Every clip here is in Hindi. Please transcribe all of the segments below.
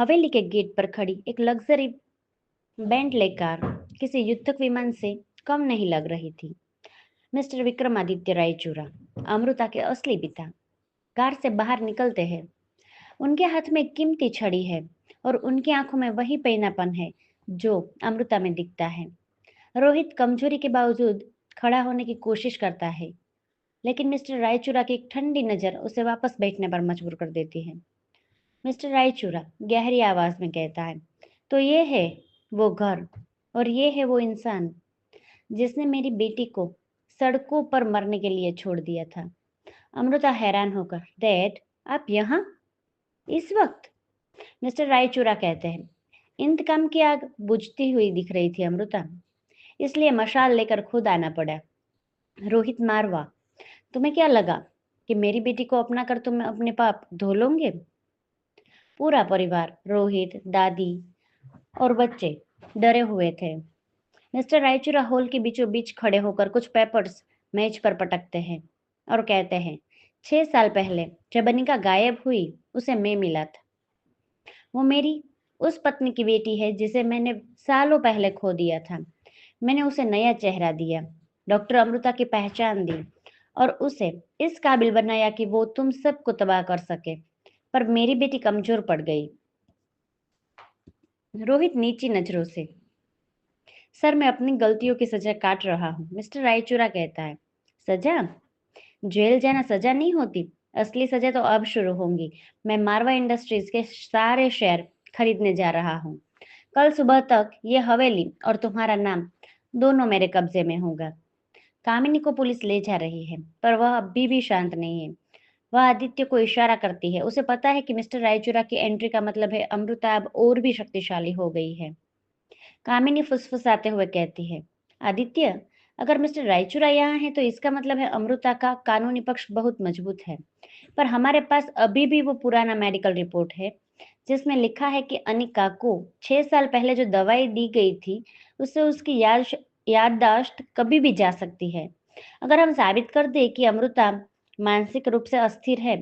हवेली के गेट पर खड़ी एक लग्जरी बेंटले कार किसी युद्धक विमान से कम नहीं लग रही थी। मिस्टर विक्रमादित्य रायचूरा, अमृता के असली पिता, कार से बाहर निकलते हैं। उनके हाथ में एक कीमती छड़ी है और उनकी आंखों में वही पैनापन है जो अमृता में दिखता है। रोहित कमजोरी के बावजूद खड़ा होने की कोशिश करता है, लेकिन मिस्टर रायचूरा की एक ठंडी नजर उसे वापस बैठने पर मजबूर कर देती है। मिस्टर रायचूरा गहरी आवाज में कहता है, तो ये है वो घर और ये है वो इंसान जिसने मेरी बेटी को सड़कों पर मरने के लिए छोड़ दिया था। अमृता हैरान होकर, डैड, आप यहाँ इस वक्त? मिस्टर रायचूरा कहते हैं, इंतकाम की आग बुझती हुई दिख रही थी अमृता, इसलिए मशाल लेकर खुद आना पड़ा। रोहित मारवा, तुम्हें क्या लगा कि मेरी बेटी को अपना कर तुम अपने पाप धो लोगे? पूरा परिवार, रोहित, दादी और बच्चे डरे हुए थे। मिस्टर रायचूरा हॉल के बीचों बीच खड़े होकर कुछ पेपर्स मेज पर पटकते हैं और कहते हैं, 6 साल पहले जब अनिका गायब हुई उसे मैं मिला था। वो मेरी उस पत्नी की बेटी है जिसे मैंने सालों पहले खो दिया था। मैंने उसे नया चेहरा दिया, डॉक्टर अमृता की पहचान दी और उसे इस काबिल बनाया कि वो तुम सबको तबाह कर सके। पर मेरी बेटी कमजोर पड़ गई। रोहित नीची नजरों से, सर मैं अपनी गलतियों की सजा काट रहा हूँ। मिस्टर रायचूरा कहता है, सजा? जेल जाना सजा नहीं होती। असली सजा तो अब शुरू होंगी। मैं मारवा इंडस्ट्रीज के सारे शेयर खरीदने जा रहा हूँ। कल सुबह तक ये हवेली और तुम्हारा नाम दोनों मेरे कब्जे में होगा। कामिनी को पुलिस ले जा रही है, पर वह अभी भी शांत नहीं है। वह आदित्य को इशारा करती है। उसे पता है कि मिस्टर रायचूरा की एंट्री का मतलब है अमृता अब और भी शक्तिशाली हो गई है। कामिनी फुसफुसाते हुए कहती है, आदित्य, अगर मिस्टर रायचूरा यहाँ है तो इसका मतलब है अमृता का कानूनी पक्ष बहुत मजबूत है। पर हमारे पास अभी भी वो पुराना मेडिकल रिपोर्ट है जिसमें लिखा है कि अनिका को 6 साल पहले जो दवाई दी गई थी उससे उसकी याददाश्त कभी भी जा सकती है। अगर हम साबित कर दें कि अमृता मानसिक रूप से अस्थिर है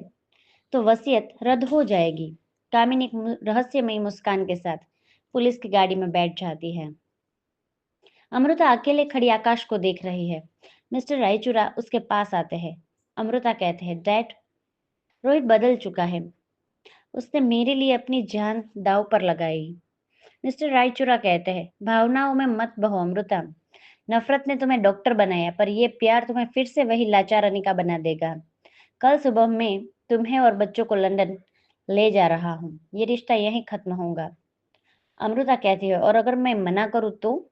तो वसीयत रद्द हो जाएगी। कामिनी एक रहस्यमयी मुस्कान के साथ पुलिस की गाड़ी में बैठ जाती है। अमृता अकेले खड़ी आकाश को देख रही है। मिस्टर रायचूरा उसके पास आते हैं। अमृता कहते हैं, डैड, रोहित बदल चुका है। उसने मेरे लिए अपनी जान दांव पर लगाई। मिस्टर रायचूरा कहते हैं, भावनाओं में मत बहो अमृता। नफरत ने तुम्हें डॉक्टर बनाया, पर यह प्यार तुम्हें फिर से वही लाचार अनिका बना देगा। कल सुबह मैं तुम्हें और बच्चों को लंदन ले जा रहा हूँ। ये रिश्ता यहीं खत्म होगा। अमृता कहती है, और अगर मैं मना करूँ तो?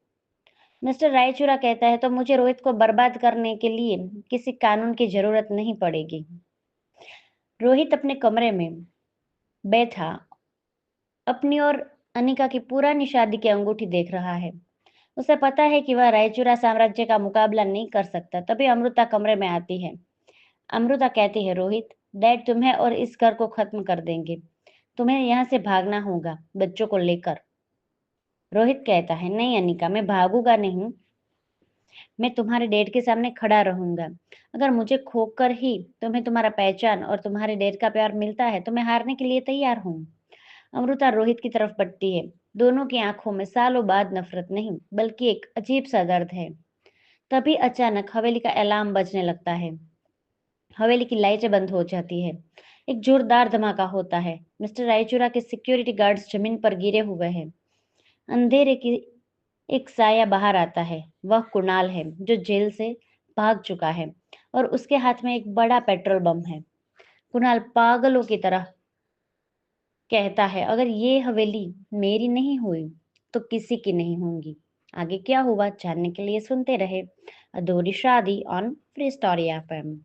मिस्टर रायचूरा कहता है, तो मुझे रोहित को बर्बाद करने के लिए किसी कानून की जरूरत नहीं पड़ेगी। रोहित अपने कमरे में बैठा अपनी और अनिका की पुरानी शादी की अंगूठी देख रहा है। उसे पता है कि वह रायचूरा साम्राज्य का मुकाबला नहीं कर सकता। तभी अमृता कमरे में आती है। अमृता कहती है, रोहित, डैड तुम्हें और इस घर को खत्म कर देंगे। तुम्हें यहाँ से भागना होगा, बच्चों को लेकर। रोहित कहता है, नहीं अनिका, मैं भागूंगा नहीं। मैं तुम्हारे डैड के सामने खड़ा रहूंगा। अगर मुझे खोकर ही तुम्हें तुम्हारा पहचान और तुम्हारे डैड का प्यार मिलता है तो मैं हारने के लिए तैयार हूँ। अमृता रोहित की तरफ बढ़ती है। दोनों की आंखों में सालों बाद नफरत नहीं, बल्कि एक अजीब सा दर्द है। तभी अचानक हवेली का अलार्म बजने लगता है। हवेली की लाइटें बंद हो जाती है। एक जोरदार धमाका होता है। मिस्टर रायचूरा के सिक्योरिटी गार्ड्स जमीन पर गिरे हुए हैं। अंधेरे की एक साया बाहर आता है। वह कुणाल है जो जेल से भाग चुका है और उसके हाथ में एक बड़ा पेट्रोल बम है। कुणाल पागलों की तरह कहता है, अगर ये हवेली मेरी नहीं हुई तो किसी की नहीं होगी। आगे क्या हुआ जानने के लिए सुनते रहे अधूरी शादी ऑन फ्री स्टोरी एफएम।